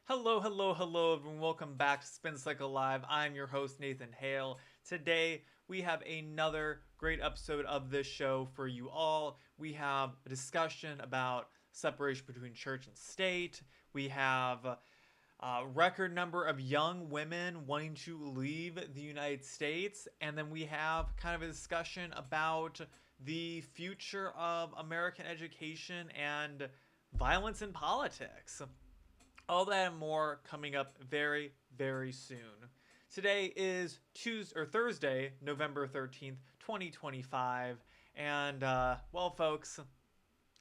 Hello, hello, hello, everyone. Welcome back to Spin Cycle Live. I'm your host, Nathan Hale. Today, we have another great episode of this show for you all. We have a discussion about separation between church and state. We have a record number of young women wanting to leave the United States. And then we have kind of a discussion about the future of American education and violence in politics. All that and more coming up very, very soon. Today is Tuesday or Thursday, November 13th, 2025. And, well, folks,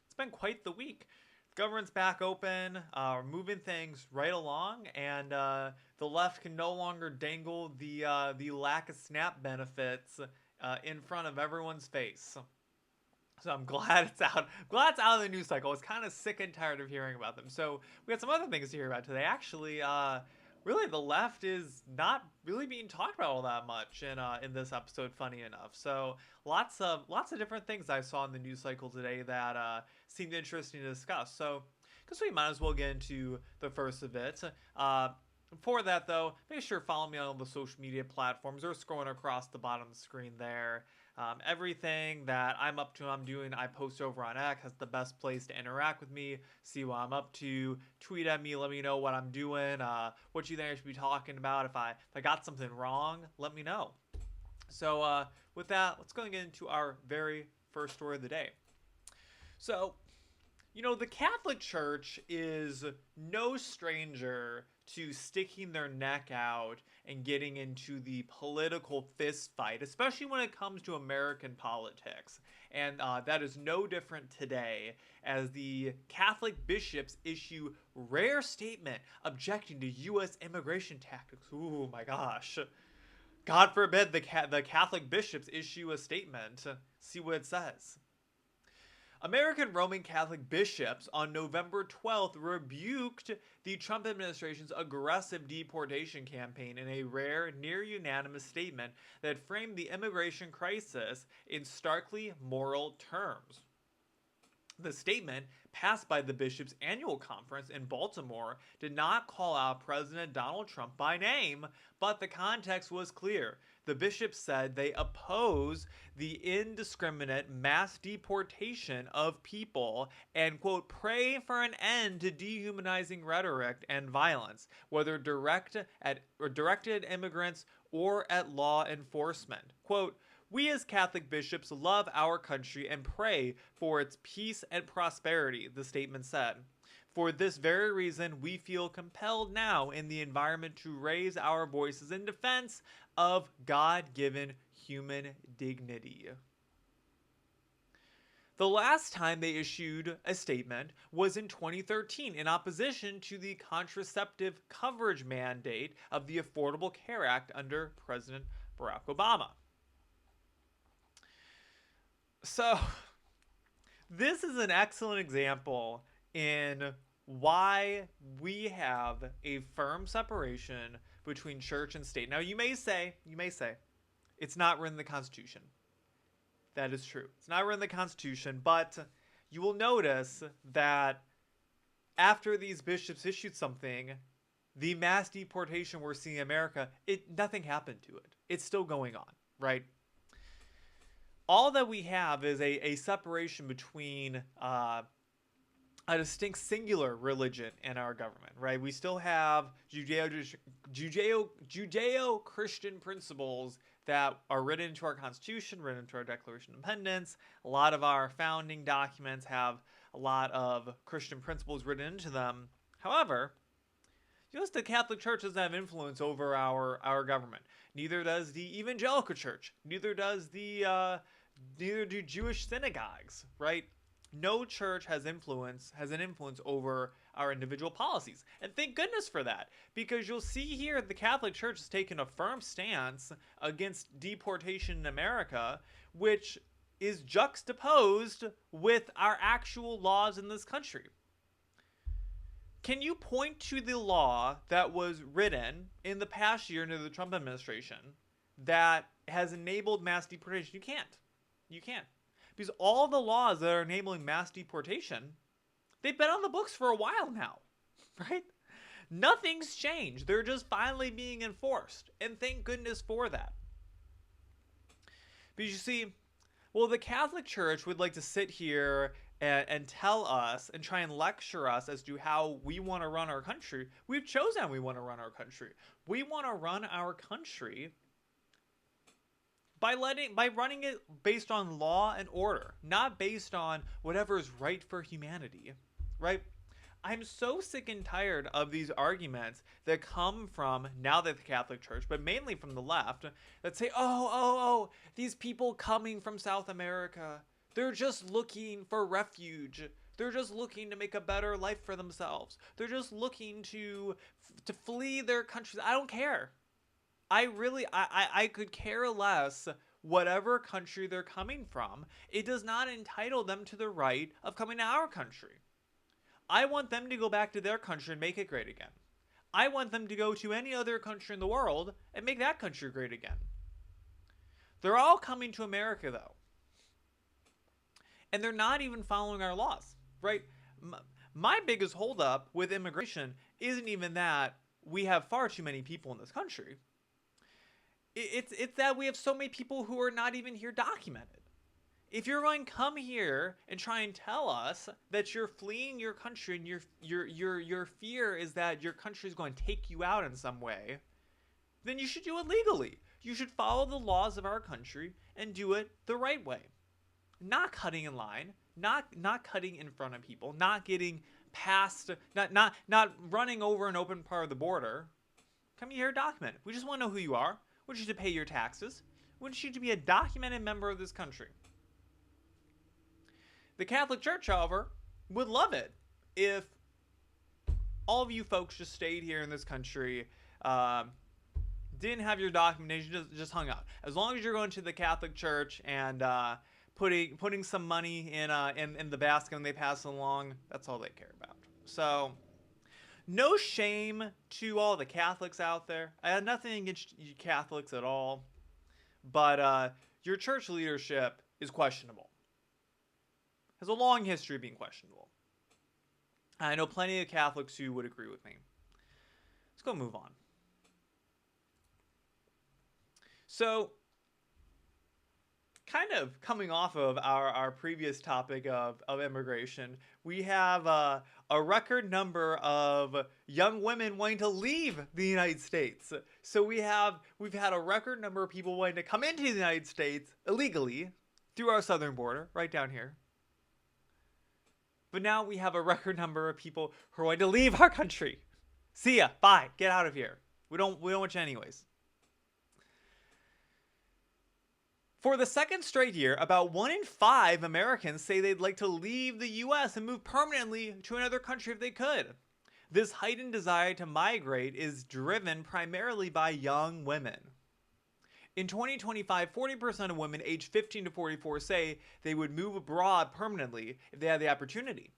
it's been quite the week. The government's back open, moving things right along, and the left can no longer dangle the lack of SNAP benefits in front of everyone's face. So I'm glad it's out. Glad it's out of the news cycle. I was kind of sick and tired of hearing about them. So we got some other things to hear about today. Actually, really, the left is not really being talked about all that much in this episode. Funny enough, so lots of different things I saw in the news cycle today that seemed interesting to discuss. So, because we might as well get into the first of it. Before that, though, make sure to follow me on all the social media platforms or scrolling across the bottom of the screen there. Everything that I'm up to, I'm doing, I post over on X. That's the best place to interact with me, see what I'm up to, tweet at me, let me know what I'm doing, what you think I should be talking about. If I got something wrong, let me know. So with that, let's go and get into our very first story of the day. So, the Catholic Church is no stranger to sticking their neck out and getting into the political fist fight, especially when it comes to American politics. And that is no different today as the Catholic bishops issue rare statement objecting to U.S. immigration tactics. Ooh, my gosh. God forbid the Catholic bishops issue a statement. See what it says. American Roman Catholic bishops on November 12th rebuked the Trump administration's aggressive deportation campaign in a rare, near unanimous statement that framed the immigration crisis in starkly moral terms. The statement, passed by the bishops' annual conference in Baltimore, did not call out President Donald Trump by name, but the context was clear. The bishops said they oppose the indiscriminate mass deportation of people and, quote, pray for an end to dehumanizing rhetoric and violence, whether directed at immigrants or at law enforcement. Quote, we as Catholic bishops love our country and pray for its peace and prosperity, the statement said. For this very reason, we feel compelled now in the environment to raise our voices in defense of God-given human dignity. The last time they issued a statement was in 2013 in opposition to the contraceptive coverage mandate of the Affordable Care Act under President Barack Obama. So, this is an excellent example in why we have a firm separation between church and state. Now, you may say, it's not written in the Constitution. That is true. It's not written in the Constitution, but you will notice that after these bishops issued something, the mass deportation we're seeing in America, nothing happened to it. It's still going on, right? All that we have is a separation between a distinct singular religion and our government, right? We still have Judeo-Christian principles that are written into our Constitution, written into our Declaration of Independence. A lot of our founding documents have a lot of Christian principles written into them. However, just the Catholic Church doesn't have influence over our government. Neither does the Evangelical Church. Neither do Jewish synagogues, right? No church has an influence over our individual policies. And thank goodness for that, because you'll see here the Catholic Church has taken a firm stance against deportation in America, which is juxtaposed with our actual laws in this country. Can you point to the law that was written in the past year under the Trump administration that has enabled mass deportation? You can't. You can't. Because all the laws that are enabling mass deportation, they've been on the books for a while now, right? Nothing's changed. They're just finally being enforced. And thank goodness for that. Because you see, well, the Catholic Church would like to sit here and tell us and try and lecture us as to how we want to run our country. We've chosen we want to run our country. We want to run our country by running it based on law and order, not based on whatever is right for humanity, right? I'm so sick and tired of these arguments that come from now that the Catholic Church, but mainly from the left, that say, oh, these people coming from South America, they're just looking for refuge. They're just looking to make a better life for themselves. They're just looking to flee their countries. I don't care. I could care less whatever country they're coming from. It does not entitle them to the right of coming to our country. I want them to go back to their country and make it great again. I want them to go to any other country in the world and make that country great again. They're all coming to America, though. And they're not even following our laws, right? My biggest holdup with immigration isn't even that we have far too many people in this country. It's that we have so many people who are not even here documented. If you're going to come here and try and tell us that you're fleeing your country and your fear is that your country is going to take you out in some way, then you should do it legally. You should follow the laws of our country and do it the right way. Not cutting in line, not cutting in front of people, not getting past, not running over an open part of the border. Come here, document it. We just want to know who you are. We want you to pay your taxes. We want you to be a documented member of this country. The Catholic Church, however, would love it if all of you folks just stayed here in this country, didn't have your documentation, just hung out. As long as you're going to the Catholic Church and putting some money in the basket when they pass along, that's all they care about. So, no shame to all the Catholics out there. I have nothing against you Catholics at all, but your church leadership is questionable. Has a long history of being questionable. I know plenty of Catholics who would agree with me. Let's go move on. So, kind of coming off of our previous topic of immigration, we have a record number of young women wanting to leave the United States. So we've had a record number of people wanting to come into the United States illegally through our southern border, right down here. But now we have a record number of people who are going to leave our country. See ya. Bye. Get out of here. We don't want you anyways. For the second straight year, about 1 in 5 Americans say they'd like to leave the U.S. and move permanently to another country if they could. This heightened desire to migrate is driven primarily by young women. In 2025, 40% of women aged 15 to 44 say they would move abroad permanently if they had the opportunity.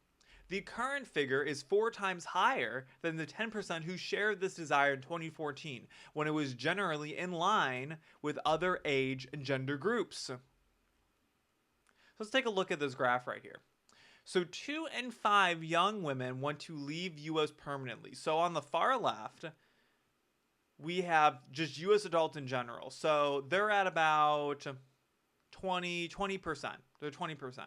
The current figure is 4 times higher than the 10% who shared this desire in 2014, when it was generally in line with other age and gender groups. Let's take a look at this graph right here. So 2 in 5 young women want to leave U.S. permanently. So on the far left, we have just U.S. adults in general. So they're at about 20%. They're 20%.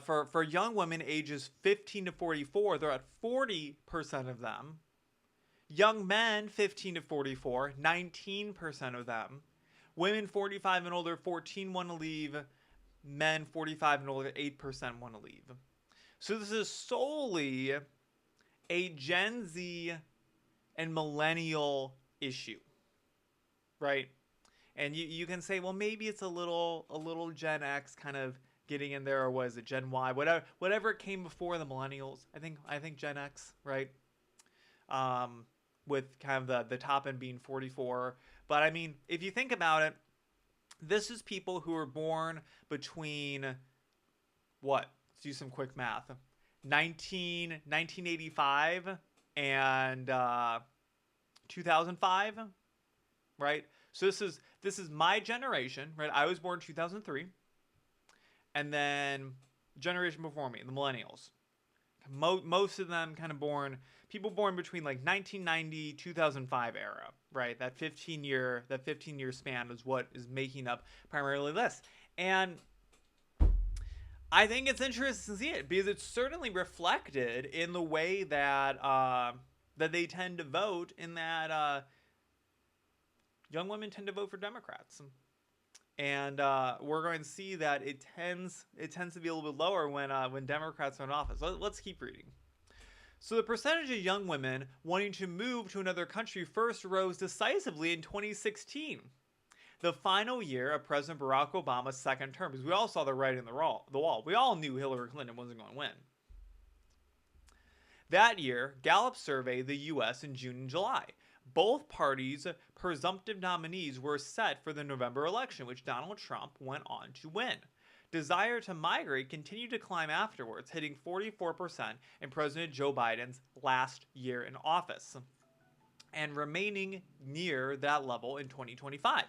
For young women ages 15 to 44, they're at 40% of them. Young men 15 to 44, 19% of them. Women 45 and older, 14 want to leave. Men 45 and older, 8% want to leave. So this is solely a Gen Z and millennial issue, right? And you can say, well, maybe it's a little Gen X kind of getting in there, or was it Gen Y? Whatever came before the millennials. I think Gen X, right? With kind of the top end being 44. But I mean, if you think about it, this is people who were born between what? Let's do some quick math. 1985 and 2005, right? So this is my generation, right? I was born 2003, and then generation before me, the millennials, Most of them kind of people born between like 1990 2005 era, right? That 15-year span is what is making up primarily this. And I think it's interesting to see it because it's certainly reflected in the way that that they tend to vote. In that young women tend to vote for Democrats, and we're going to see that it tends to be a little bit lower when Democrats are in office. Let's keep reading. So the percentage of young women wanting to move to another country first rose decisively in 2016, the final year of President Barack Obama's second term, because we all saw the writing on the wall. We all knew Hillary Clinton wasn't going to win. That year, Gallup surveyed the U.S. in June and July. Both parties' presumptive nominees were set for the November election, which Donald Trump went on to win. Desire to migrate continued to climb afterwards, hitting 44% in President Joe Biden's last year in office, and remaining near that level in 2025.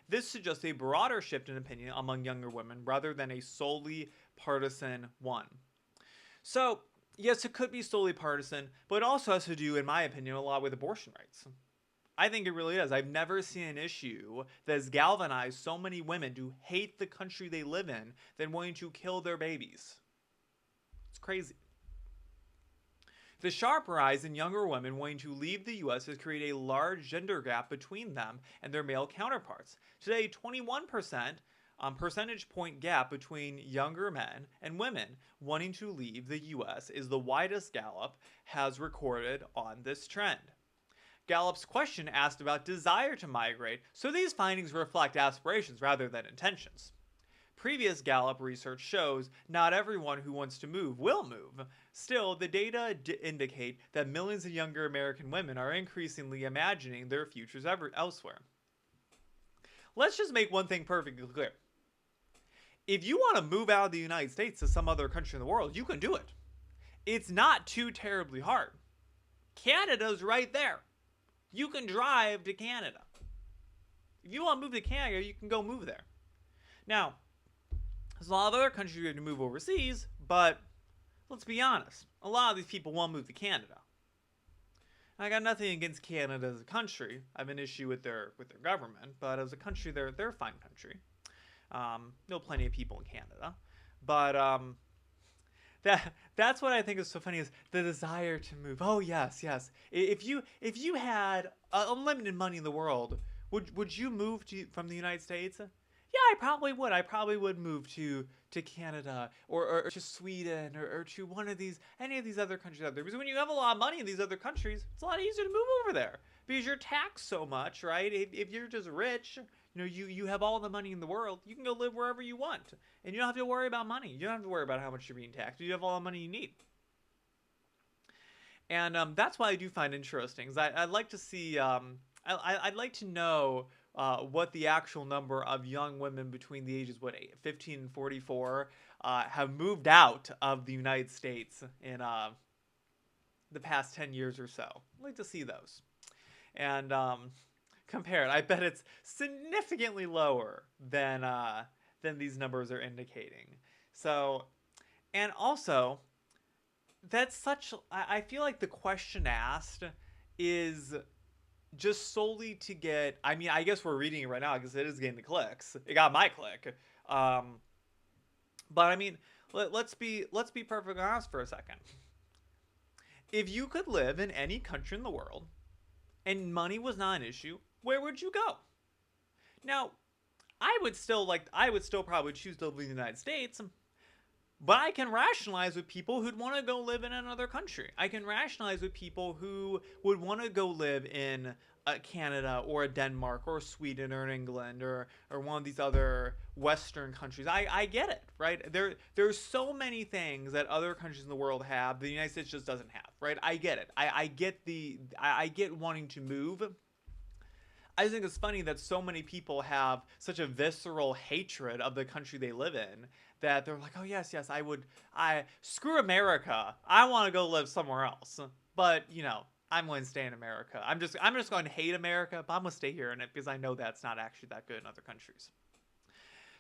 This suggests a broader shift in opinion among younger women rather than a solely partisan one. So, yes, it could be solely partisan, but it also has to do, in my opinion, a lot with abortion rights. I think it really does. I've never seen an issue that has galvanized so many women to hate the country they live in than wanting to kill their babies. It's crazy. The sharp rise in younger women wanting to leave the U.S. has created a large gender gap between them and their male counterparts. Today, 21% percentage point gap between younger men and women wanting to leave the U.S. is the widest Gallup has recorded on this trend. Gallup's question asked about desire to migrate, so these findings reflect aspirations rather than intentions. Previous Gallup research shows not everyone who wants to move will move. Still, the data indicate that millions of younger American women are increasingly imagining their futures elsewhere. Let's just make one thing perfectly clear. If you want to move out of the United States to some other country in the world, you can do it. It's not too terribly hard. Canada's right there. You can drive to Canada. If you want to move to Canada, you can go move there. Now, there's a lot of other countries you have to move overseas, but let's be honest. A lot of these people want to move to Canada. I got nothing against Canada as a country. I have an issue with their government, but as a country, they're a fine country. Know plenty of people in Canada, but that's what I think is so funny is the desire to move. Oh yes. If you had unlimited money in the world, would you move from the United States? Yeah, I probably would. I probably would move to Canada or to Sweden or to any of these other countries out there. Because when you have a lot of money in these other countries, it's a lot easier to move over there because you're taxed so much, right? If you're just rich, you have all the money in the world, you can go live wherever you want, and you don't have to worry about money. You don't have to worry about how much you're being taxed. You have all the money you need. And that's why I do find interesting. Is I'd like to see. I'd like to know what the actual number of young women between the ages 15 and 44 have moved out of the United States in the past 10 years or so. I'd like to see those. And compare it. I bet it's significantly lower than these numbers are indicating. So, and also, that's such. I feel like the question asked is just solely to get. I mean, I guess we're reading it right now because it is getting the clicks. It got my click. But I mean, let's be perfectly honest for a second. If you could live in any country in the world, and money was not an issue, where would you go? Now, I would still probably choose to live in the United States, but I can rationalize with people who'd want to go live in another country. I can rationalize with people who would want to go live in Canada or Denmark or Sweden or England or one of these other Western countries. I get it, right? There's so many things that other countries in the world have the United States just doesn't have, right? I get it. I get wanting to move. I just think it's funny that so many people have such a visceral hatred of the country they live in that they're like, oh yes, screw America. I want to go live somewhere else. But, I'm going to stay in America. I'm just going to hate America, but I'm going to stay here in it because I know that's not actually that good in other countries.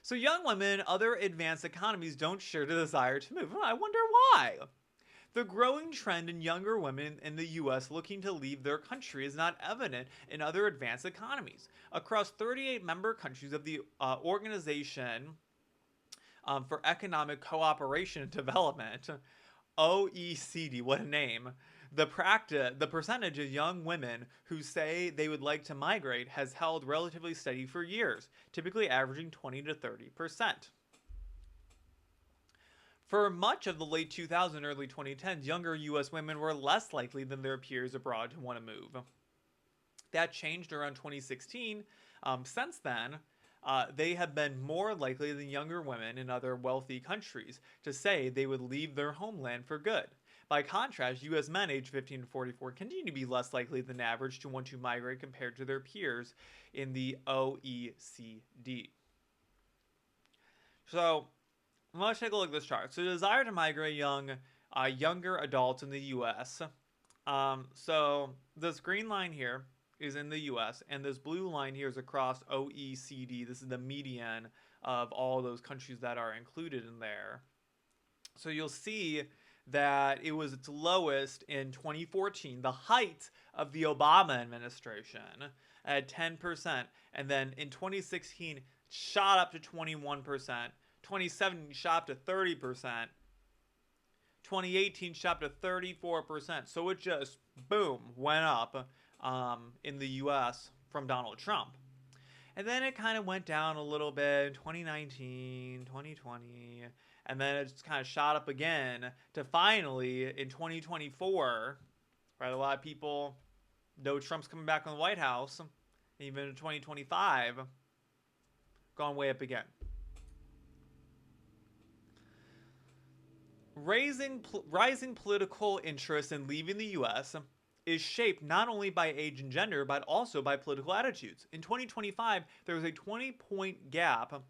So young women in other advanced economies don't share the desire to move. I wonder why. The growing trend in younger women in the US looking to leave their country is not evident in other advanced economies. Across 38 member countries of the Organization for Economic Cooperation and Development, OECD, what a name. The percentage of young women who say they would like to migrate has held relatively steady for years, typically averaging 20 to 30%. For much of the late 2000s, early 2010s, younger US women were less likely than their peers abroad to want to move. That changed around 2016. Since then, they have been more likely than younger women in other wealthy countries to say they would leave their homeland for good. By contrast, US men aged 15 to 44 continue to be less likely than average to want to migrate compared to their peers in the OECD. So, let's take a look at this chart. So, the desire to migrate younger adults in the US. So, this green line here is in the US, and this blue line here is across OECD. This is the median of all those countries that are included in there. So you'll see that it was its lowest in 2014, the height of the Obama administration, at 10%. And then in 2016, shot up to 21%. 2017 shot up to 30%. 2018 shot up to 34%. So it just, boom, went up in the US from Donald Trump. And then it kind of went down a little bit in 2019, 2020, and then it just kind of shot up again to finally in 2024, right? A lot of people know Trump's coming back on the White House, even in 2025, gone way up again. Rising political interest in leaving the U.S. is shaped not only by age and gender, but also by political attitudes. In 2025, there was a 20-point gap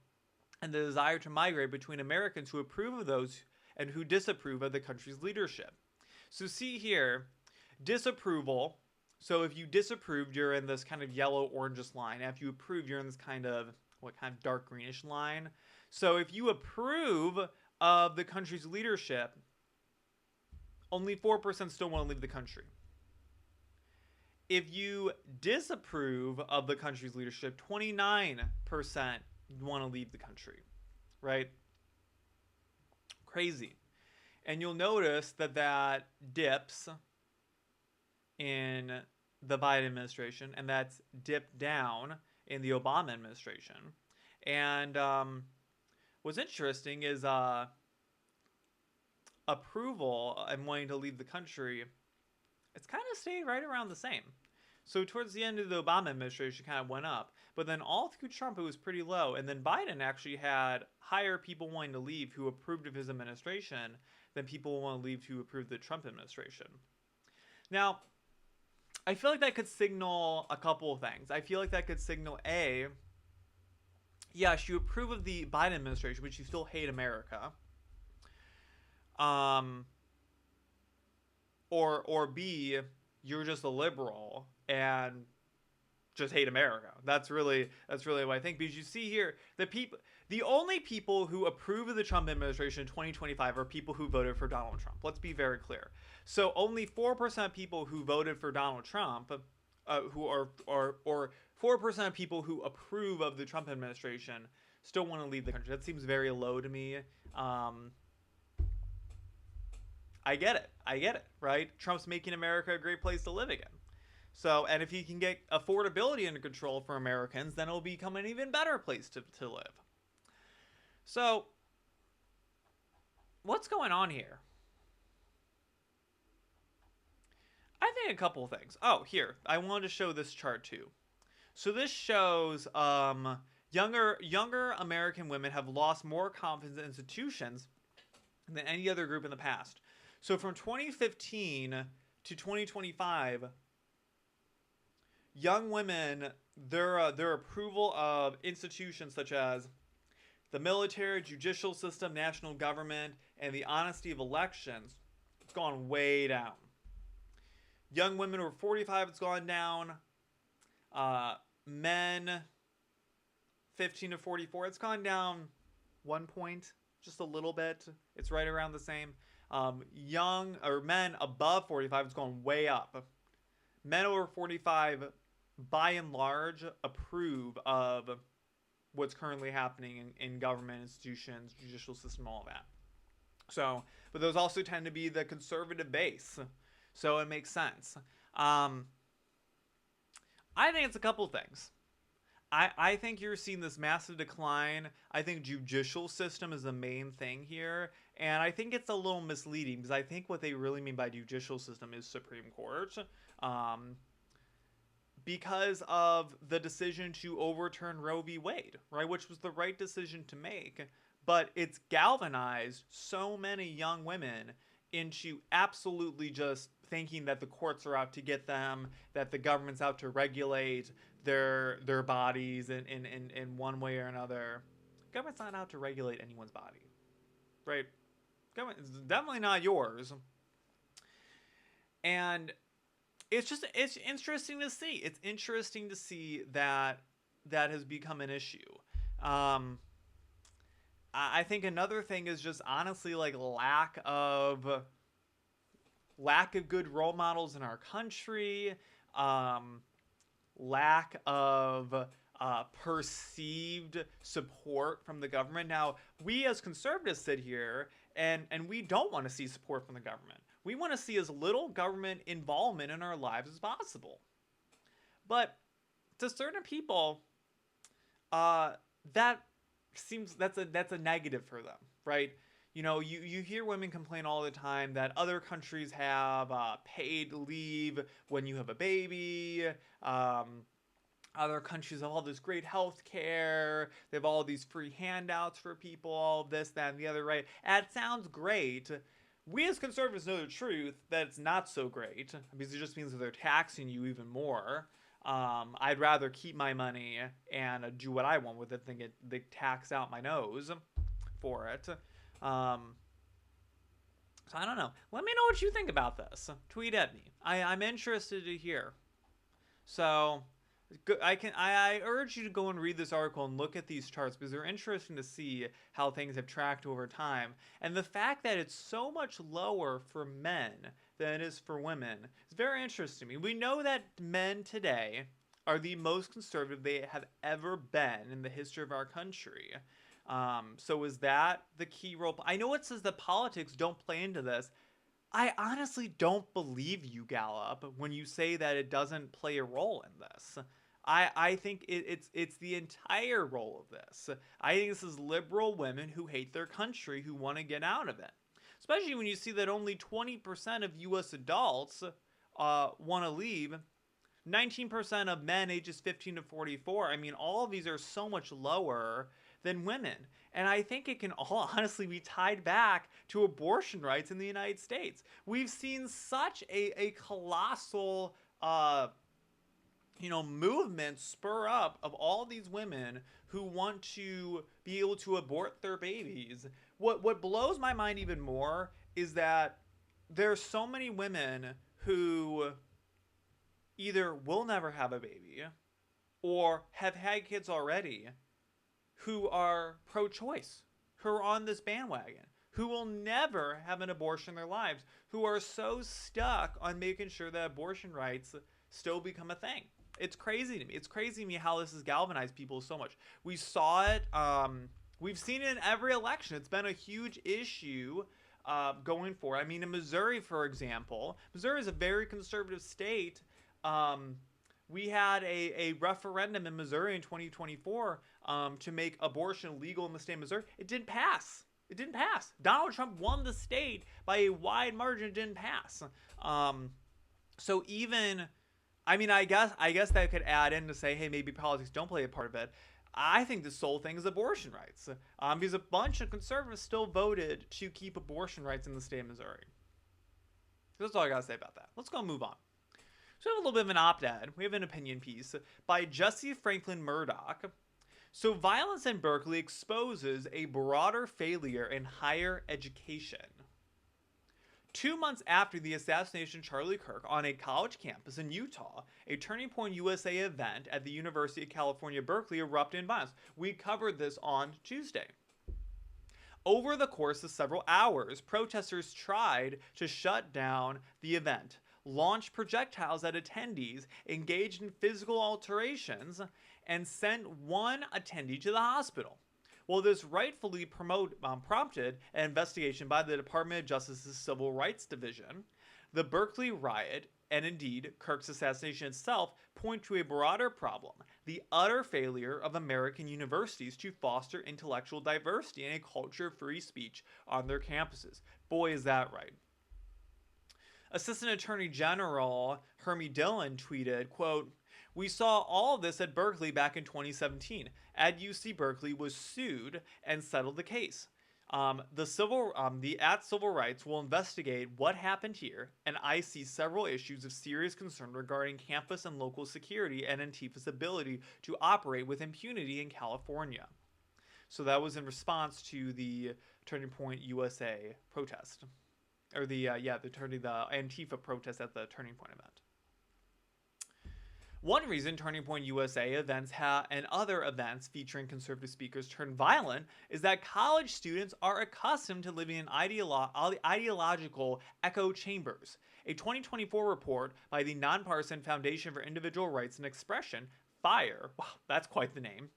in the desire to migrate between Americans who approve of those and who disapprove of the country's leadership. So see here, disapproval. So if you disapproved, you're in this kind of yellow-orangish line. If you approve, you're in this kind of dark greenish line. So if you approve of the country's leadership, only 4% still want to leave the country. If you disapprove of the country's leadership, 29% want to leave the country, right? Crazy. And you'll notice that dips in the Biden administration, and that's dipped down in the Obama administration. And what's interesting is approval and wanting to leave the country, it's kind of stayed right around the same. So towards the end of the Obama administration, it kind of went up. But then all through Trump, it was pretty low. And then Biden actually had higher people wanting to leave who approved of his administration than people who want to leave who approved the Trump administration. Now, I feel like that could signal a couple of things. I feel like that could signal A, yes, you approve of the Biden administration, but you still hate America. Or B, you're just a liberal and just hate America. That's really what I think. Because you see here, the only people who approve of the Trump administration in 2025 are people who voted for Donald Trump. Let's be very clear. So only 4% of people who voted for Donald Trump, or 4% of people who approve of the Trump administration still want to leave the country. That seems very low to me. I get it, right? Trump's making America a great place to live again. So, and if he can get affordability under control for Americans, then it'll become an even better place to live. So, what's going on here? I think a couple of things. Oh, here, I wanted to show this chart too. So this shows younger American women have lost more confidence in institutions than any other group in the past. So from 2015 to 2025, young women, their approval of institutions such as the military, judicial system, national government, and the honesty of elections, it's gone way down. Young women over 45, it's gone down. Men 15 to 44, it's gone down 1 point, just a little bit. It's right around the same. Young or men above 45, it's going way up. Men over 45, by and large, approve of what's currently happening in government institutions, judicial system, all of that. So, but those also tend to be the conservative base. So it makes sense. Um, I think it's a couple things. I think you're seeing this massive decline. I think judicial system is the main thing here. And I think it's a little misleading because I think what they really mean by judicial system is Supreme Court. Um, because of the decision to overturn Roe v. Wade, right? Which was the right decision to make. But it's galvanized so many young women into absolutely just thinking that the courts are out to get them, that the government's out to regulate their bodies in one way or another. Government's not out to regulate anyone's body, right? Government is definitely not yours. And it's interesting to see. It's interesting to see that that has become an issue. I think another thing is just honestly like lack of good role models in our country, lack of perceived support from the government. Now, we as conservatives sit here and we don't want to see support from the government. We want to see as little government involvement in our lives as possible. But to certain people, that seems that's a negative for them, right? You know, you hear women complain all the time that other countries have paid leave when you have a baby. Other countries have all this great health care. They have all these free handouts for people, all this, that, and the other, right? And it sounds great. We as conservatives know the truth that it's not so great because it just means that they're taxing you even more. I'd rather keep my money and do what I want with it than get the tax out my nose for it. So I don't know. Let me know what you think about this. Tweet at me. I'm interested to hear. So I urge you to go and read this article and look at these charts because they're interesting to see how things have tracked over time. And the fact that it's so much lower for men than it is for women is very interesting to me. We know that men today are the most conservative they have ever been in the history of our country. So is that the key role? I know it says that politics don't play into this. I honestly don't believe you, Gallup, when you say that it doesn't play a role in this. I think it's the entire role of this. I think this is liberal women who hate their country who want to get out of it. Especially when you see that only 20% of U.S. adults want to leave. 19% of men ages 15 to 44. I mean, all of these are so much lower than women. And I think it can all honestly be tied back to abortion rights in the United States. We've seen such a colossal movement spur up of all these women who want to be able to abort their babies. What blows my mind even more is that there's so many women who either will never have a baby or have had kids already who are pro-choice, who are on this bandwagon, who will never have an abortion in their lives, who are so stuck on making sure that abortion rights still become a thing. It's crazy to me. It's crazy to me how this has galvanized people so much. We saw it. We've seen it in every election. It's been a huge issue going forward. I mean, in Missouri, for example, Missouri is a very conservative state. We had a referendum in Missouri in 2024 to make abortion legal in the state of Missouri. It didn't pass. It didn't pass. Donald Trump won the state by a wide margin. It didn't pass. So even, I mean, I guess that could add in to say, hey, maybe politics don't play a part of it. I think the sole thing is abortion rights. Because a bunch of conservatives still voted to keep abortion rights in the state of Missouri. That's all I got to say about that. Let's go move on. So we have a little bit of an op-ed. We have an opinion piece by Jesse Franklin Murdoch. So violence in Berkeley exposes a broader failure in higher education. 2 months after the assassination of Charlie Kirk on a college campus in Utah, a Turning Point USA event at the University of California, Berkeley erupted in violence. We covered this on Tuesday. Over the course of several hours, protesters tried to shut down the event, launched projectiles at attendees, engaged in physical alterations, and sent one attendee to the hospital. Well, this rightfully prompted an investigation by the Department of Justice's Civil Rights Division. The Berkeley riot, and indeed Kirk's assassination itself, point to a broader problem: the utter failure of American universities to foster intellectual diversity and a culture of free speech on their campuses. Boy, is that right. Assistant Attorney General Hermie Dillon tweeted, quote, "We saw all of this at Berkeley back in 2017. At UC Berkeley was sued and settled the case. The Civil Rights will investigate what happened here, and I see several issues of serious concern regarding campus and local security and Antifa's ability to operate with impunity in California." So that was in response to the Turning Point USA protest, or the Antifa protest at the Turning Point event. One reason Turning Point USA events and other events featuring conservative speakers turn violent is that college students are accustomed to living in ideological echo chambers. A 2024 report by the Nonpartisan Foundation for Individual Rights and Expression, FIRE, wow, that's quite the name,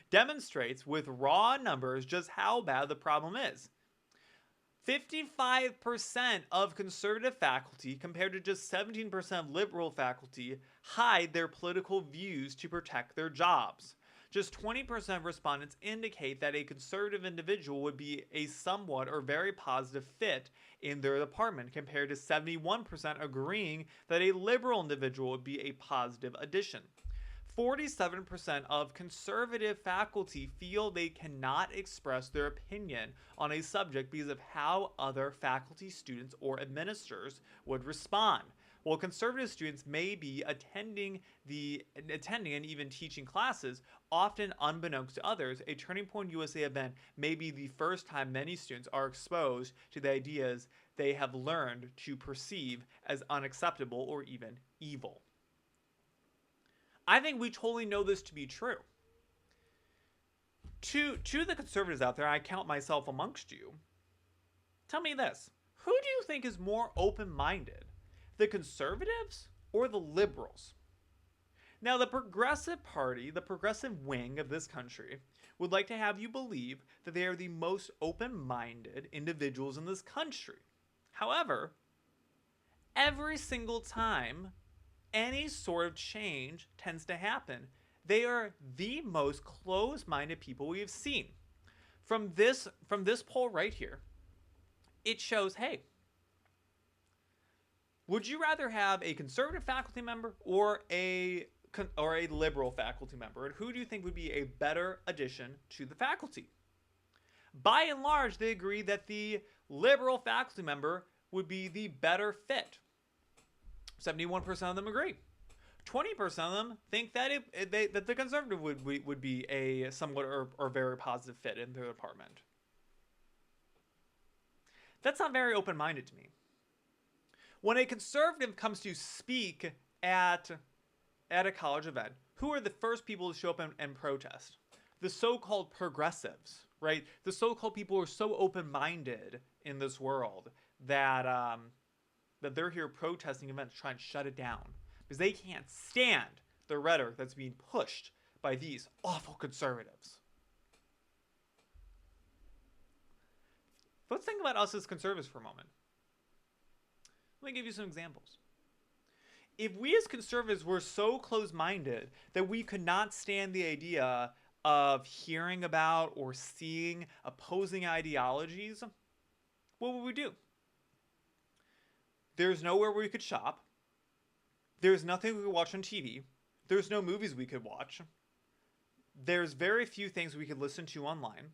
demonstrates with raw numbers just how bad the problem is. 55% of conservative faculty, compared to just 17% of liberal faculty, hide their political views to protect their jobs. Just 20% of respondents indicate that a conservative individual would be a somewhat or very positive fit in their department, compared to 71% agreeing that a liberal individual would be a positive addition. 47% of conservative faculty feel they cannot express their opinion on a subject because of how other faculty, students, or administrators would respond. While conservative students may be attending and even teaching classes, often unbeknownst to others, a Turning Point USA event may be the first time many students are exposed to the ideas they have learned to perceive as unacceptable or even evil. I think we totally know this to be true. To the conservatives out there, I count myself amongst you. Tell me this: who do you think is more open-minded, the conservatives or the liberals? Now, the Progressive Party, the progressive wing of this country, would like to have you believe that they are the most open-minded individuals in this country. However, every single time any sort of change tends to happen, they are the most closed-minded people we have seen. From this poll right here, it shows, hey, would you rather have a conservative faculty member or a liberal faculty member? And who do you think would be a better addition to the faculty? By and large, they agree that the liberal faculty member would be the better fit. 71% of them agree. 20% of them think that that the conservative would be a somewhat or very positive fit in their department. That's not very open-minded to me. When a conservative comes to speak at a college event, who are the first people to show up and protest? The so-called progressives, right? The so-called people who are so open-minded in this world that they're here protesting events, trying to shut it down because they can't stand the rhetoric that's being pushed by these awful conservatives. Let's think about us as conservatives for a moment. Let me give you some examples. If we as conservatives were so close-minded that we could not stand the idea of hearing about or seeing opposing ideologies, what would we do? There's nowhere we could shop. There's nothing we could watch on TV. There's no movies we could watch. There's very few things we could listen to online.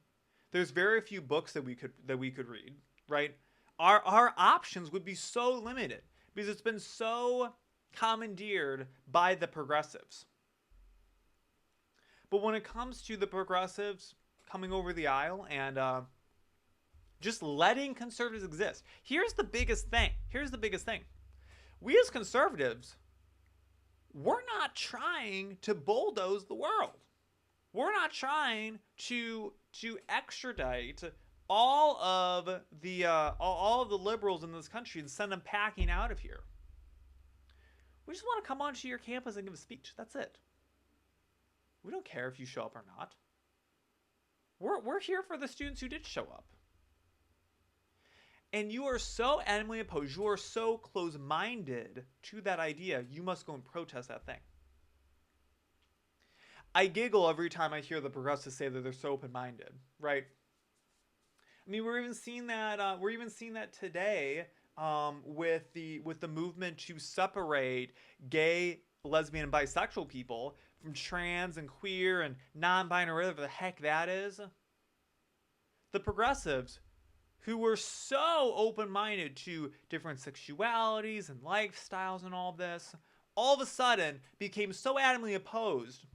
There's very few books that we could read, right? Our options would be so limited because it's been so commandeered by the progressives. But when it comes to the progressives coming over the aisle and just letting conservatives exist, here's the biggest thing. We as conservatives, we're not trying to bulldoze the world. We're not trying to extradite all of the liberals in this country and send them packing out of here. We just want to come onto your campus and give a speech. That's it. We don't care if you show up or not. We're here for the students who did show up. And you are so adamantly opposed, you are so close-minded to that idea, you must go and protest that thing. I giggle every time I hear the progressives say that they're so open-minded, right? I mean, we're even seeing that today with the movement to separate gay, lesbian, and bisexual people from trans and queer and non-binary, whatever the heck that is. The progressives, who were so open-minded to different sexualities and lifestyles and all this, all of a sudden became so adamantly opposed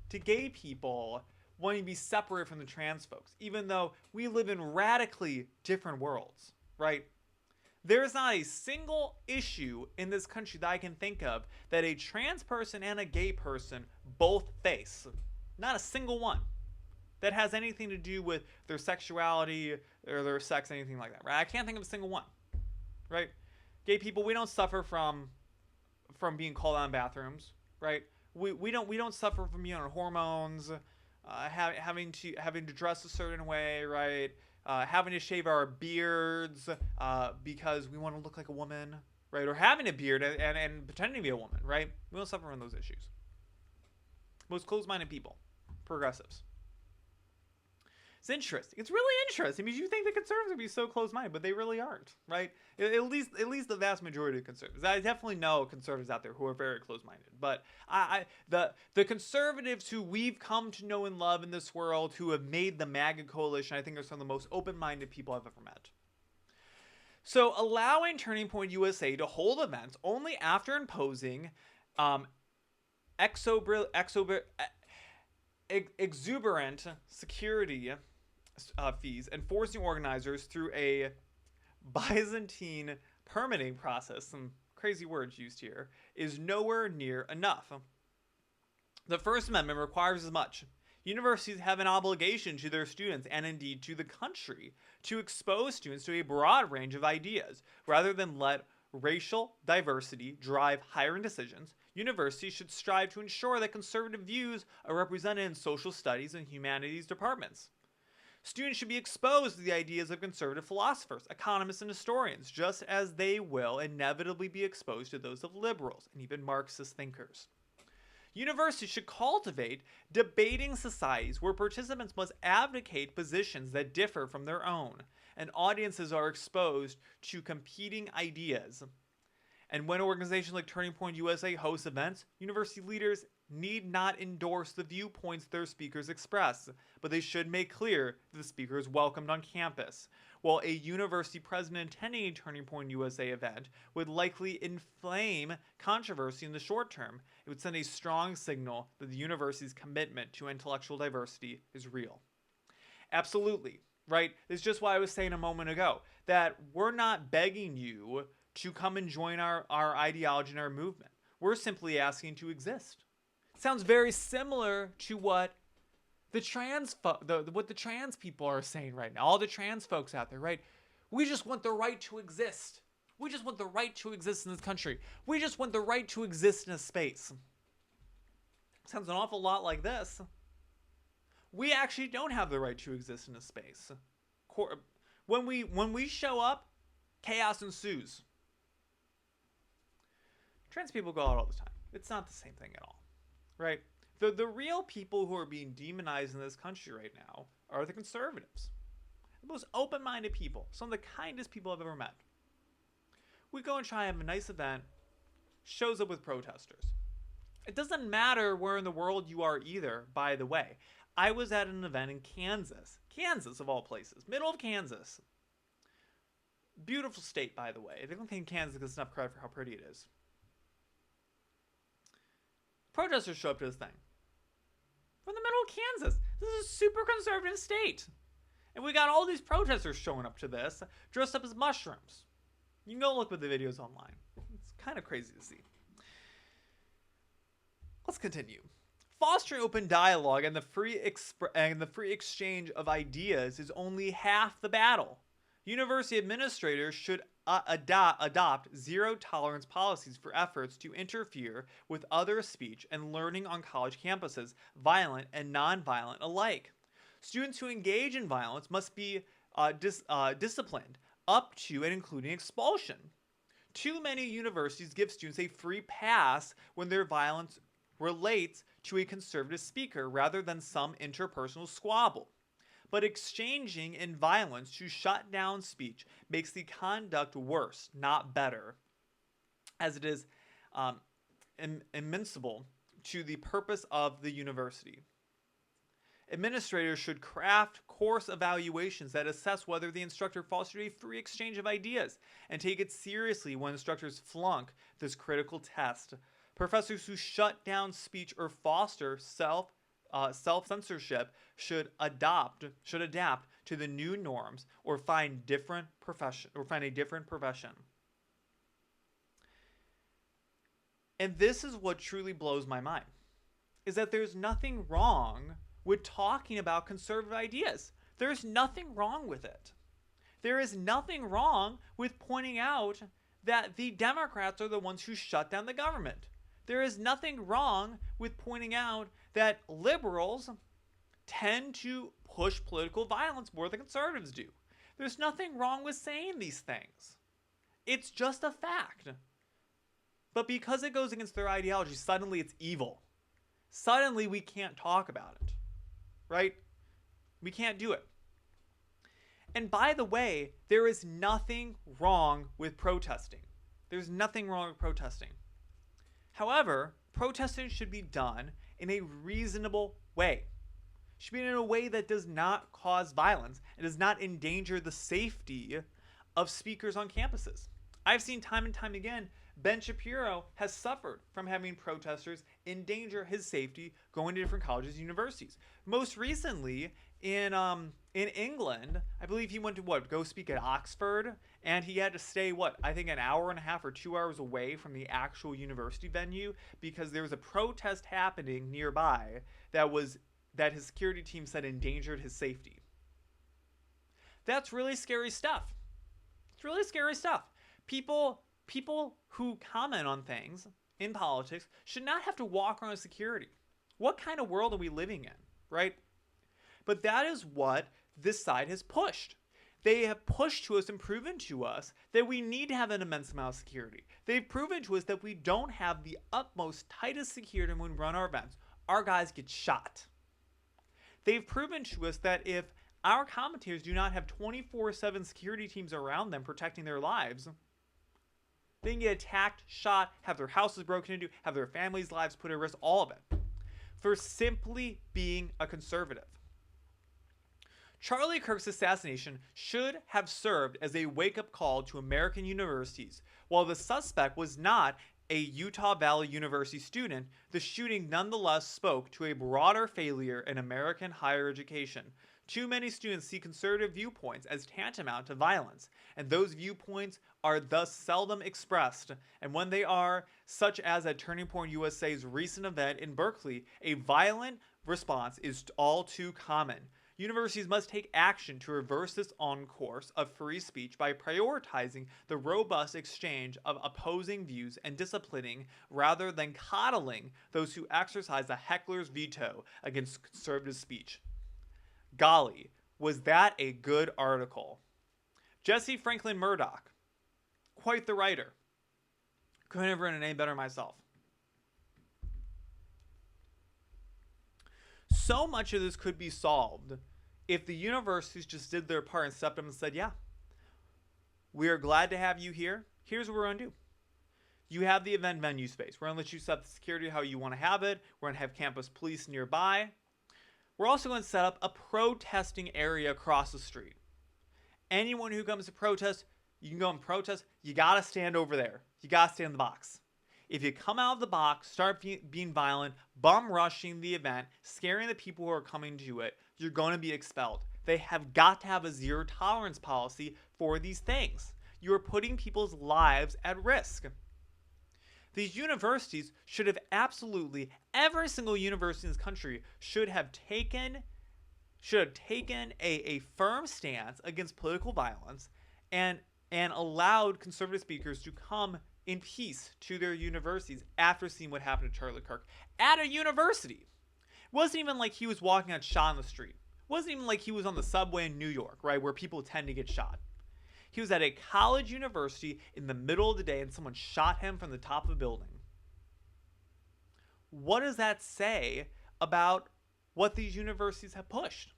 to gay people wanting to be separated from the trans folks, even though we live in radically different worlds, right? There is not a single issue in this country that I can think of that a trans person and a gay person both face. Not a single one that has anything to do with their sexuality or their sex, anything like that, right? I can't think of a single one, right? Gay people, we don't suffer from being called out in bathrooms, right? We don't suffer from being on hormones, having to dress a certain way, right? Having to shave our beards because we want to look like a woman, right? Or having a beard and pretending to be a woman, right? We don't suffer from those issues. Most closed-minded people, progressives. It's interesting. It's really interesting because you think the conservatives would be so close-minded, but they really aren't, right? At least the vast majority of conservatives. I definitely know conservatives out there who are very close-minded, but the conservatives who we've come to know and love in this world, who have made the MAGA coalition, I think are some of the most open-minded people I've ever met. So allowing Turning Point USA to hold events only after imposing exuberant security fees and forcing organizers through a Byzantine permitting process, some crazy words used here, is nowhere near enough. The First Amendment requires as much. Universities have an obligation to their students and indeed to the country to expose students to a broad range of ideas rather than let racial diversity drive hiring decisions. Universities should strive to ensure that conservative views are represented in social studies and humanities departments. Students should be exposed to the ideas of conservative philosophers, economists, and historians, just as they will inevitably be exposed to those of liberals and even Marxist thinkers. Universities should cultivate debating societies where participants must advocate positions that differ from their own, and audiences are exposed to competing ideas. And when organizations like Turning Point USA host events, university leaders need not endorse the viewpoints their speakers express, but they should make clear that the speaker is welcomed on campus. While a university president attending a Turning Point USA event would likely inflame controversy in the short term, it would send a strong signal that the university's commitment to intellectual diversity is real. Absolutely, right? It's just what I was saying a moment ago, that we're not begging you to come and join our ideology and our movement. We're simply asking to exist. It sounds very similar to what the trans people are saying right now. All the trans folks out there, right? We just want the right to exist. We just want the right to exist in this country. We just want the right to exist in a space. Sounds an awful lot like this. We actually don't have the right to exist in a space. When we show up, chaos ensues. Trans people go out all the time. It's not the same thing at all, right? The real people who are being demonized in this country right now are the conservatives. The most open-minded people. Some of the kindest people I've ever met. We go and try and have a nice event. Shows up with protesters. It doesn't matter where in the world you are either, by the way. I was at an event in Kansas. Kansas, of all places. Middle of Kansas. Beautiful state, by the way. I don't think Kansas gets enough credit for how pretty it is. Protesters show up to this thing. From the middle of Kansas. This is a super conservative state. And we got all these protesters showing up to this, dressed up as mushrooms. You can go look at the videos online. It's kind of crazy to see. Let's continue. Fostering open dialogue and the free exchange of ideas is only half the battle. University administrators should adopt zero tolerance policies for efforts to interfere with other speech and learning on college campuses, violent and nonviolent alike. Students who engage in violence must be disciplined, up to and including expulsion. Too many universities give students a free pass when their violence relates to a conservative speaker rather than some interpersonal squabble. But exchanging in violence to shut down speech makes the conduct worse, not better, as it is invincible to the purpose of the university. Administrators should craft course evaluations that assess whether the instructor fostered a free exchange of ideas and take it seriously when instructors flunk this critical test. Professors who shut down speech or foster self-censorship should adapt to the new norms or find a different profession. And this is what truly blows my mind, is that there's nothing wrong with talking about conservative ideas. There's nothing wrong with it. There is nothing wrong with pointing out that the Democrats are the ones who shut down the government. There is nothing wrong with pointing out that liberals tend to push political violence more than conservatives do. There's nothing wrong with saying these things. It's just a fact. But because it goes against their ideology, suddenly it's evil. Suddenly we can't talk about it. Right? We can't do it. And by the way, there is nothing wrong with protesting. There's nothing wrong with protesting. However, protesting should be done in a reasonable way. It should be in a way that does not cause violence and does not endanger the safety of speakers on campuses. I've seen time and time again, Ben Shapiro has suffered from having protesters endanger his safety going to different colleges and universities. Most recently, in England, I believe he went to go speak at Oxford, and he had to stay I think an hour and a half or 2 hours away from the actual university venue because there was a protest happening nearby that his security team said endangered his safety. That's really scary stuff. It's really scary stuff. People who comment on things in politics should not have to walk around with security. What kind of world are we living in, right? But that is what this side has pushed. They have pushed to us and proven to us that we need to have an immense amount of security. They've proven to us that we don't have the utmost, tightest security when we run our events. Our guys get shot. They've proven to us that if our commentators do not have 24/7 security teams around them protecting their lives, they can get attacked, shot, have their houses broken into, have their families' lives put at risk, all of it, for simply being a conservative. Charlie Kirk's assassination should have served as a wake-up call to American universities. While the suspect was not a Utah Valley University student, the shooting nonetheless spoke to a broader failure in American higher education. Too many students see conservative viewpoints as tantamount to violence, and those viewpoints are thus seldom expressed. And when they are, such as at Turning Point USA's recent event in Berkeley, a violent response is all too common. Universities must take action to reverse this on-course of free speech by prioritizing the robust exchange of opposing views and disciplining rather than coddling those who exercise a heckler's veto against conservative speech. Golly, was that a good article? Jesse Franklin Murdoch, quite the writer. Couldn't have written it any better myself. So much of this could be solved if the universities just did their part and stepped up and said, yeah, we are glad to have you here. Here's what we're going to do. You have the event venue space. We're going to let you set the security how you want to have it. We're going to have campus police nearby. We're also going to set up a protesting area across the street. Anyone who comes to protest, you can go and protest. You got to stand over there. You got to stay in the box. If you come out of the box, start being violent, bum rushing the event, scaring the people who are coming to it, you're going to be expelled. They have got to have a zero tolerance policy for these things. You are putting people's lives at risk. These universities should have absolutely, every single university in this country should have taken a firm stance against political violence and allowed conservative speakers to come in peace to their universities after seeing what happened to Charlie Kirk at a university. It wasn't even like he was walking out shot on the street. It wasn't even like he was on the subway in New York, right, where people tend to get shot. He was at a college university in the middle of the day and someone shot him from the top of a building. What does that say about what these universities have pushed?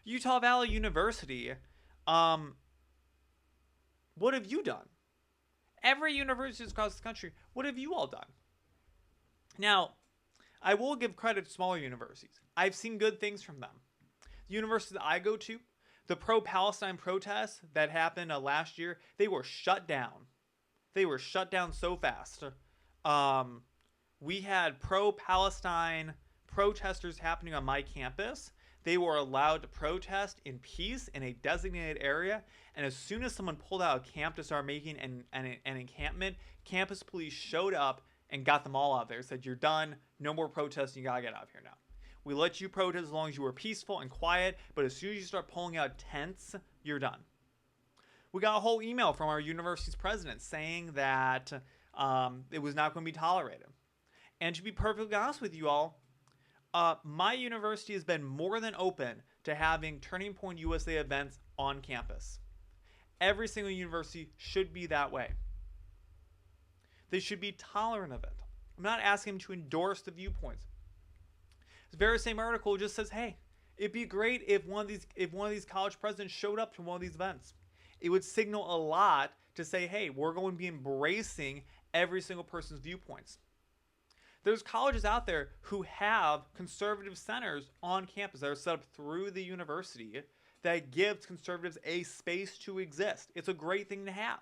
Utah Valley University, what have you done? Every university across the country, what have you all done? Now, I will give credit to smaller universities. I've seen good things from them. The university that I go to, the pro-Palestine protests that happened last year, they were shut down. They were shut down so fast. We had pro-Palestine protesters happening on my campus. They were allowed to protest in peace in a designated area. And as soon as someone pulled out a camp to start making an encampment, campus police showed up and got them all out there. Said, you're done. No more protesting. You got to get out of here now. We let you protest as long as you were peaceful and quiet. But as soon as you start pulling out tents, you're done. We got a whole email from our university's president saying that it was not going to be tolerated. And to be perfectly honest with you all, my university has been more than open to having Turning Point USA events on campus. Every single university should be that way. They should be tolerant of it. I'm not asking them to endorse the viewpoints. This very same article just says, hey, it'd be great if one of these college presidents showed up to one of these events. It would signal a lot to say, hey, we're going to be embracing every single person's viewpoints. There's colleges out there who have conservative centers on campus that are set up through the university that gives conservatives a space to exist. It's a great thing to have.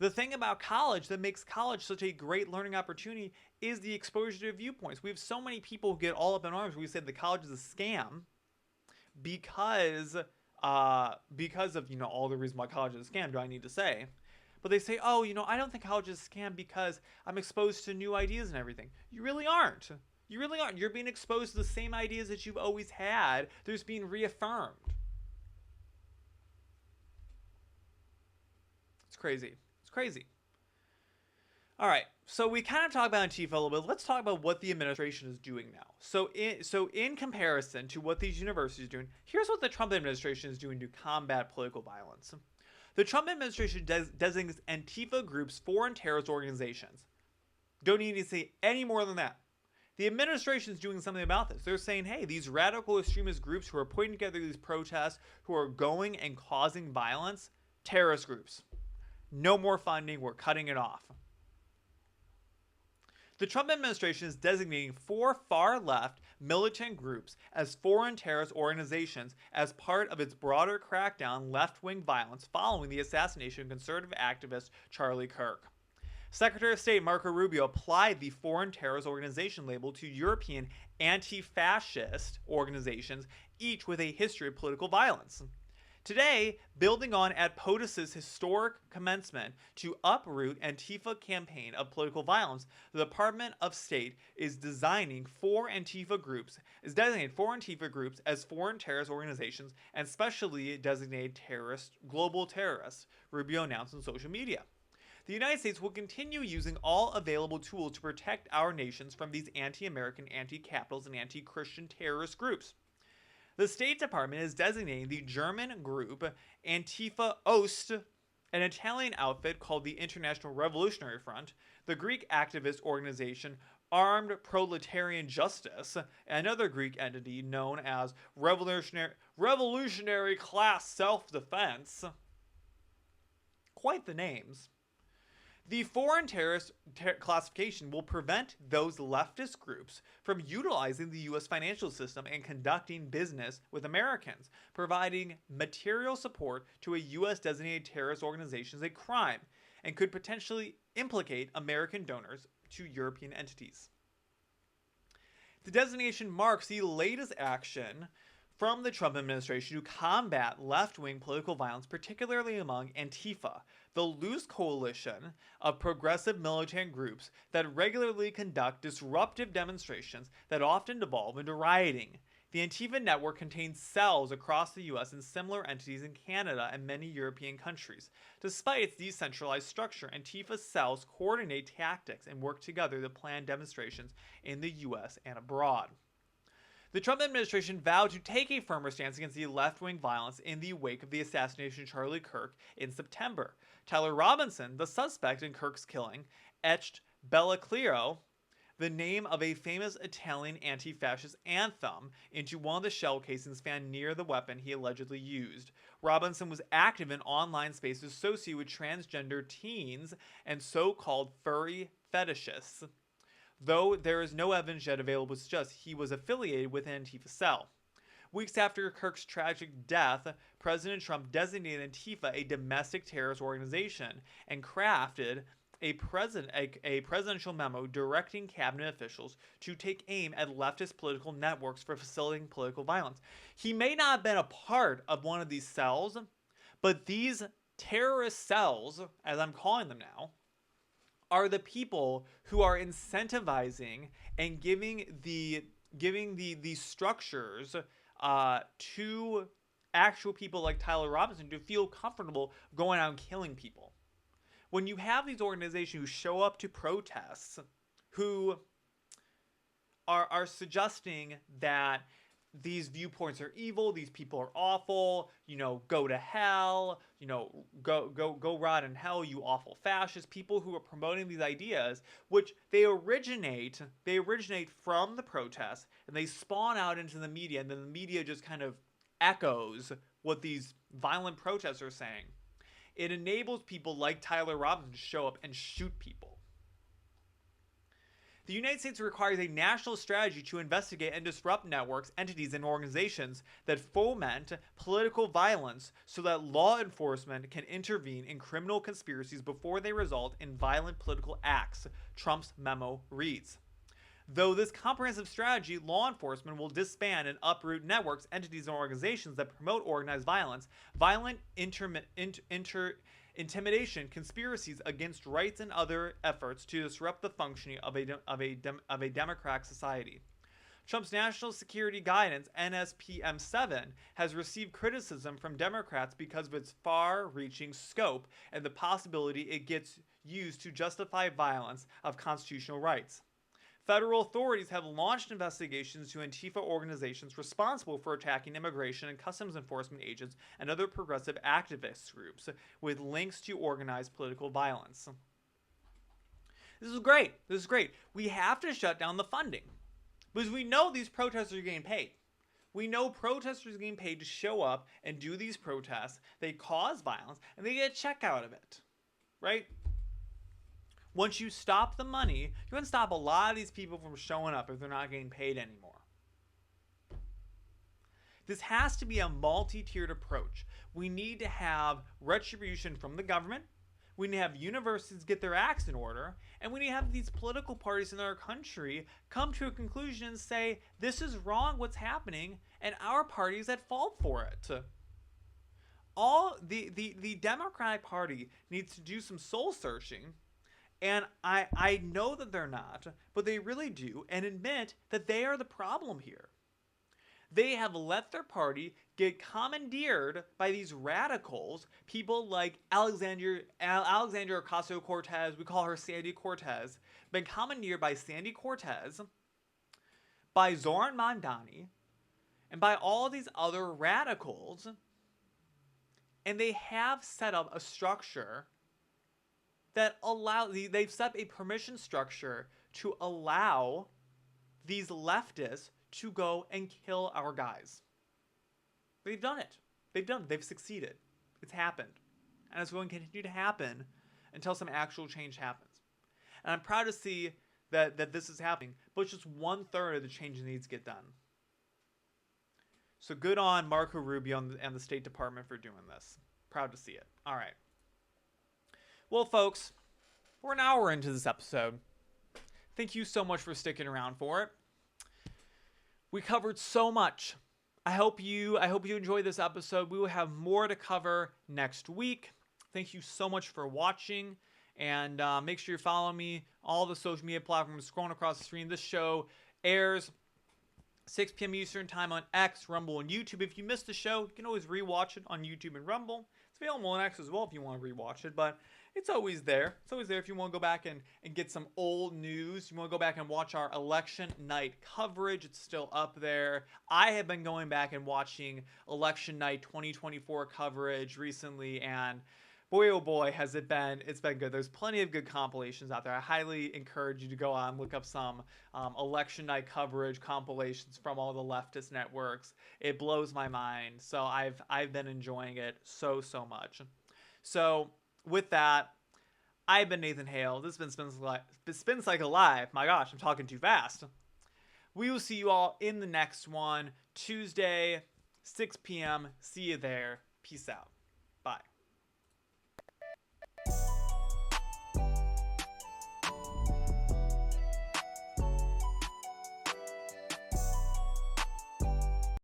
The thing about college that makes college such a great learning opportunity is the exposure to viewpoints. We have so many people who get all up in arms when we say the college is a scam because of all the reasons why college is a scam, do I need to say. But they say, oh, I don't think college is a scam because I'm exposed to new ideas and everything. You really aren't. You really aren't. You're being exposed to the same ideas that you've always had. They're just being reaffirmed. It's crazy. It's crazy. All right. So we kind of talked about Antifa a little bit. Let's talk about what the administration is doing now. So in comparison to what these universities are doing, here's what the Trump administration is doing to combat political violence. The Trump administration designates Antifa groups foreign terrorist organizations. Don't need to say any more than that. The administration is doing something about this. They're saying, hey, these radical extremist groups who are putting together these protests, who are going and causing violence, terrorist groups. No more funding. We're cutting it off. The Trump administration is designating 4 far-left militant groups as foreign terrorist organizations as part of its broader crackdown on left-wing violence following the assassination of conservative activist Charlie Kirk. Secretary of State Marco Rubio applied the foreign terrorist organization label to European anti-fascist organizations, each with a history of political violence. Today, building on POTUS's historic commencement to uproot Antifa campaign of political violence, the Department of State is designating 4 Antifa groups as foreign terrorist organizations and specially designated global terrorists, Rubio announced on social media. The United States will continue using all available tools to protect our nations from these anti-American, anti-capitals, and anti-Christian terrorist groups. The State Department is designating the German group Antifa Ost, an Italian outfit called the International Revolutionary Front, the Greek activist organization Armed Proletarian Justice, another Greek entity known as Revolutionary Class Self-Defense. Quite the names. The foreign terrorist classification will prevent those leftist groups from utilizing the U.S. financial system and conducting business with Americans. Providing material support to a U.S. designated terrorist organization is a crime and could potentially implicate American donors to European entities. The designation marks the latest action from the Trump administration to combat left-wing political violence, particularly among Antifa, the loose coalition of progressive militant groups that regularly conduct disruptive demonstrations that often devolve into rioting. The Antifa network contains cells across the US and similar entities in Canada and many European countries. Despite its decentralized structure, Antifa cells coordinate tactics and work together to plan demonstrations in the US and abroad. The Trump administration vowed to take a firmer stance against the left-wing violence in the wake of the assassination of Charlie Kirk in September. Tyler Robinson, the suspect in Kirk's killing, etched Bella Clero, the name of a famous Italian anti-fascist anthem, into one of the shell casings found near the weapon he allegedly used. Robinson was active in online spaces associated with transgender teens and so-called furry fetishists, though there is no evidence yet available to suggest he was affiliated with an Antifa cell. Weeks after Kirk's tragic death, President Trump designated Antifa a domestic terrorist organization and crafted a presidential memo directing cabinet officials to take aim at leftist political networks for facilitating political violence. He may not have been a part of one of these cells, but these terrorist cells, as I'm calling them now, are the people who are incentivizing and giving the structures to actual people like Tyler Robinson to feel comfortable going out and killing people. When you have these organizations who show up to protests, who are suggesting that these viewpoints are evil, these people are awful, go to hell, go rot in hell, you awful fascists, people who are promoting these ideas, which they originate from the protests, and they spawn out into the media, and then the media just kind of echoes what these violent protests are saying. It enables people like Tyler Robinson to show up and shoot people. The United States requires a national strategy to investigate and disrupt networks, entities, and organizations that foment political violence so that law enforcement can intervene in criminal conspiracies before they result in violent political acts, Trump's memo reads. Though this comprehensive strategy, law enforcement will disband and uproot networks, entities, and organizations that promote organized violence, violent intimidation, conspiracies against rights, and other efforts to disrupt the functioning of a democratic society. Trump's National Security Guidance, NSPM 7, has received criticism from Democrats because of its far-reaching scope and the possibility it gets used to justify violence of constitutional rights. Federal authorities have launched investigations to Antifa organizations responsible for attacking immigration and customs enforcement agents and other progressive activist groups with links to organized political violence. This is great. We have to shut down the funding because we know these protesters are getting paid. We know protesters are getting paid to show up and do these protests. They cause violence and they get a check out of it, right? Once you stop the money, you can stop a lot of these people from showing up if they're not getting paid anymore. This has to be a multi-tiered approach. We need to have retribution from the government. We need to have universities get their acts in order. And we need to have these political parties in our country come to a conclusion and say, this is wrong what's happening, and our party is at fault for it. The Democratic Party needs to do some soul searching. And I know that they're not, but they really do, and admit that they are the problem here. They have let their party get commandeered by these radicals, people like Alexandria Ocasio-Cortez, we call her Sandy Cortez, been commandeered by Sandy Cortez, by Zoran Mandani, and by all these other radicals, and they have set up a structure that they've set up a permission structure to allow these leftists to go and kill our guys. They've done it. They've succeeded. It's happened. And it's going to continue to happen until some actual change happens. And I'm proud to see that this is happening, but it's just 1/3 of the change that needs to get done. So good on Marco Rubio and the State Department for doing this. Proud to see it. All right. Well, folks, we're an hour into this episode. Thank you so much for sticking around for it. We covered so much. I hope you enjoyed this episode. We will have more to cover next week. Thank you so much for watching. And make sure you follow me all the social media platforms scrolling across the screen. This show airs 6 p.m. Eastern time on X, Rumble, and YouTube. If you missed the show, you can always rewatch it on YouTube and Rumble. It's available on X as well if you want to rewatch it, but it's always there. It's always there if you want to go back and get some old news. You want to go back and watch our election night coverage. It's still up there. I have been going back and watching election night 2024 coverage recently, and boy oh boy has it's been good. There's plenty of good compilations out there. I highly encourage you to go on and look up some election night coverage compilations from all the leftist networks. It blows my mind. So I've been enjoying it so much. So with that, I've been Nathan Hale. This has been Spin Cycle Live. My gosh, I'm talking too fast. We will see you all in the next one, Tuesday, 6 p.m. See you there. Peace out. Bye.